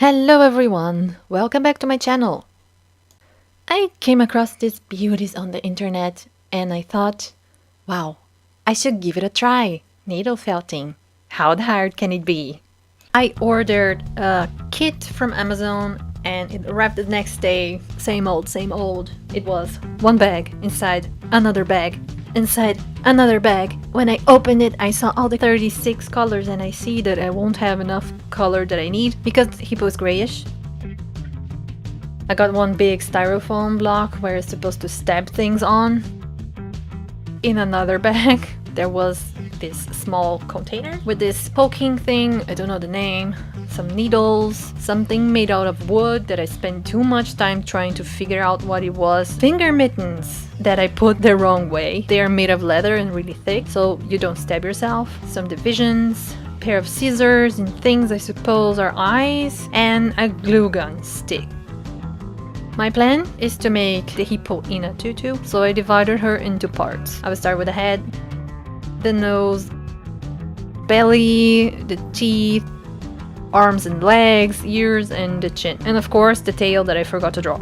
Hello everyone, welcome back to my channel. I came across these beauties on the internet and I thought, wow, I should give it a try. Needle felting. How hard can it be? I ordered a kit from Amazon and it arrived the next day. Same old, same old. It was one bag inside another bag inside another bag. When I opened it, I saw all the 36 colors and I see that I won't have enough color that I need because Hippo is grayish. I got one big styrofoam block where it's supposed to stab things on. In another bag, there was this small container with this poking thing, I don't know the name, some needles, something made out of wood that I spent too much time trying to figure out what it was. Finger mittens that I put the wrong way. They are made of leather and really thick, so you don't stab yourself. Some divisions, pair of scissors and things I suppose are eyes, and a glue gun stick. My plan is to make the hippo in a tutu, so I divided her into parts. I will start with the head, the nose, belly, the teeth, arms and legs, ears, and the chin. And of course the tail that I forgot to draw.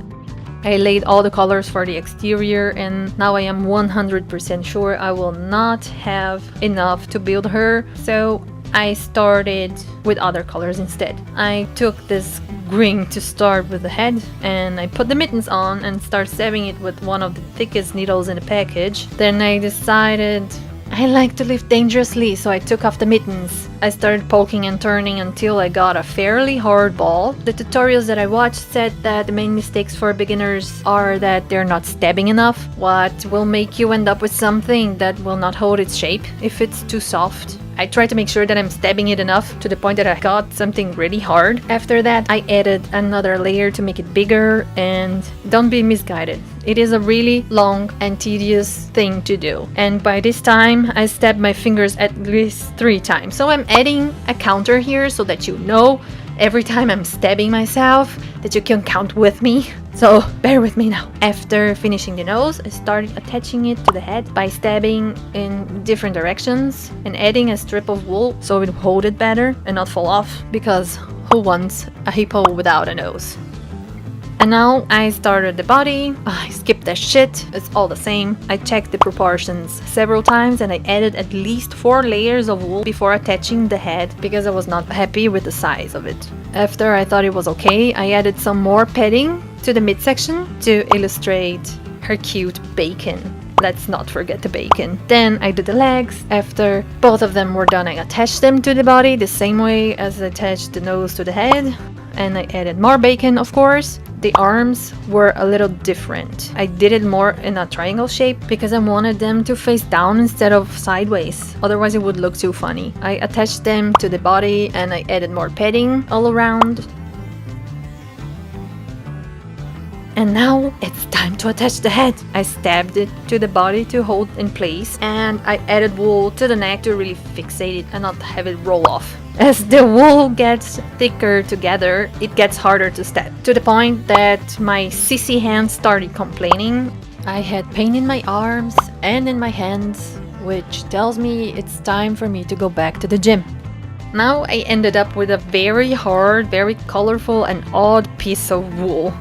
I laid all the colors for the exterior and now I am 100% sure I will not have enough to build her, so I started with other colors instead. I took this green to start with the head and I put the mittens on and start stabbing it with one of the thickest needles in the package. Then I decided I like to live dangerously, so I took off the mittens. I started poking and turning until I got a fairly hard ball. The tutorials that I watched said that the main mistakes for beginners are that they're not stabbing enough, what will make you end up with something that will not hold its shape if it's too soft. I tried to make sure that I'm stabbing it enough to the point that I got something really hard. After that, I added another layer to make it bigger, and don't be misguided. It is a really long and tedious thing to do. And by this time, I stabbed my fingers at least 3 times. So I'm adding a counter here so that you know every time I'm stabbing myself that you can count with me. So bear with me now. After finishing the nose, I started attaching it to the head by stabbing in different directions and adding a strip of wool so it would hold it better and not fall off, because who wants a hippo without a nose? And now I started the body. I skipped that shit, it's all the same. I checked the proportions several times and I added at least 4 layers of wool before attaching the head because I was not happy with the size of it. After I thought it was okay, I added some more padding to the midsection to illustrate her cute bacon. Let's not forget the bacon. Then I did the legs. After both of them were done, I attached them to the body the same way as I attached the nose to the head. And I added more bacon, of course. The arms were a little different. I did it more in a triangle shape because I wanted them to face down instead of sideways. Otherwise it would look too funny. I attached them to the body and I added more padding all around. And now it's time to attach the head. I stabbed it to the body to hold in place, and I added wool to the neck to really fixate it and not have it roll off. As the wool gets thicker together, it gets harder to stab, to the point that my sissy hands started complaining. I had pain in my arms and in my hands, which tells me it's time for me to go back to the gym. Now I ended up with a very hard, very colorful and odd piece of wool.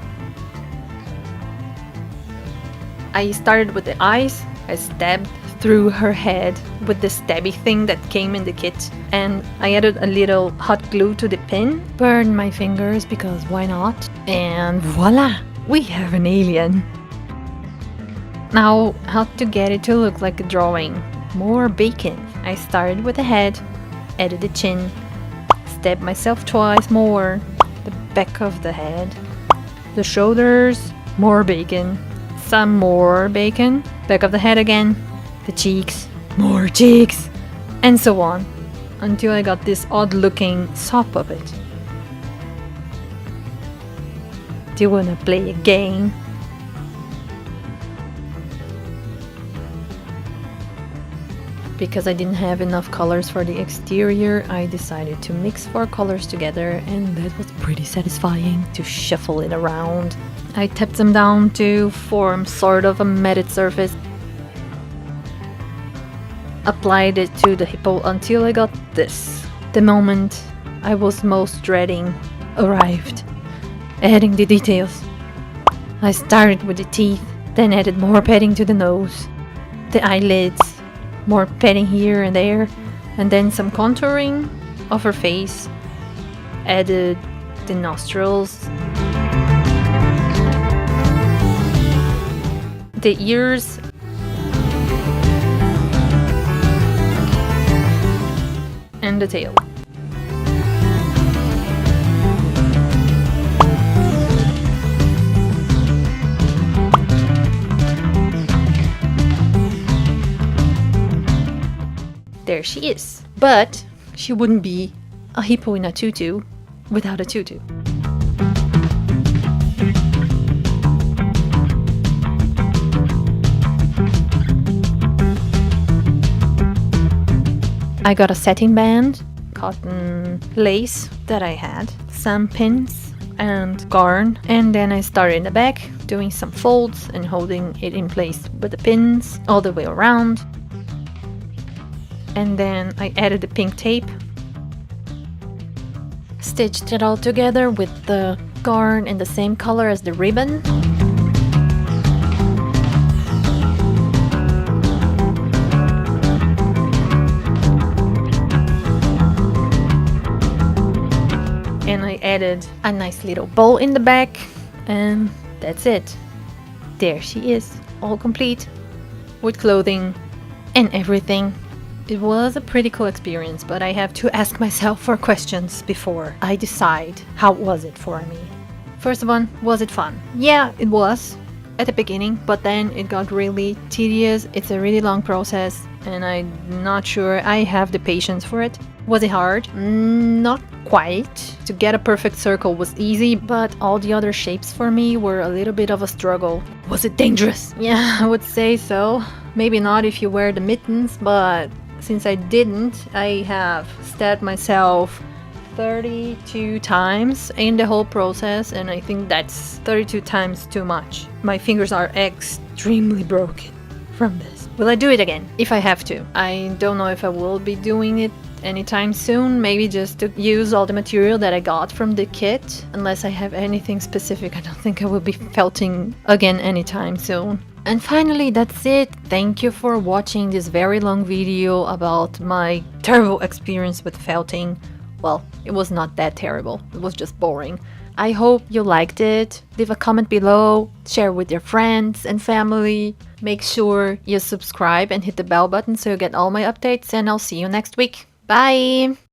I started with the eyes. I stabbed through her head with the stabby thing that came in the kit, and I added a little hot glue to the pin, burned my fingers because why not, and voila, we have an alien. Now how to get it to look like a drawing. More bacon. I started with the head, added the chin, stabbed myself twice more, the back of the head, the shoulders, more bacon, some more bacon, back of the head again, the cheeks, more cheeks, and so on, until I got this odd looking sock puppet. Do you wanna play a game? Because I didn't have enough colors for the exterior, I decided to mix 4 colors together, and that was pretty satisfying to shuffle it around. I tapped them down to form sort of a matted surface. Applied it to the hippo until I got this. The moment I was most dreading. arrived, adding the details. I started with the teeth, then added more padding to the nose, the eyelids, more padding here and there, and then some contouring of her face, added the nostrils, the ears, and the tail. There she is. But she wouldn't be a hippo in a tutu without a tutu. I got a satin band, cotton lace that I had, some pins and yarn, and then I started in the back doing some folds and holding it in place with the pins all the way around. And then I added the pink tape, stitched it all together with the yarn in the same color as the ribbon. And I added a nice little bow in the back, and that's it. There she is, all complete, with clothing and everything. It was a pretty cool experience, but I have to ask myself 4 questions before I decide how was it for me. First one, was it fun? Yeah, it was at the beginning, but then it got really tedious. It's a really long process, and I'm not sure I have the patience for it. Was it hard? Not quite. To get a perfect circle was easy, but all the other shapes for me were a little bit of a struggle. Was it dangerous? Yeah, I would say so. Maybe not if you wear the mittens, but since I didn't, I have stabbed myself 32 times in the whole process, and I think that's 32 times too much. My fingers are extremely broken from this. Will I do it again? If I have to. I don't know if I will be doing it anytime soon, maybe just to use all the material that I got from the kit. Unless I have anything specific, I don't think I will be felting again anytime soon. And finally, that's it. Thank you for watching this very long video about my terrible experience with felting. Well, it was not that terrible, it was just boring. I hope you liked it. Leave a comment below, share with your friends and family. Make sure you subscribe and hit the bell button so you get all my updates, and I'll see you next week. Bye!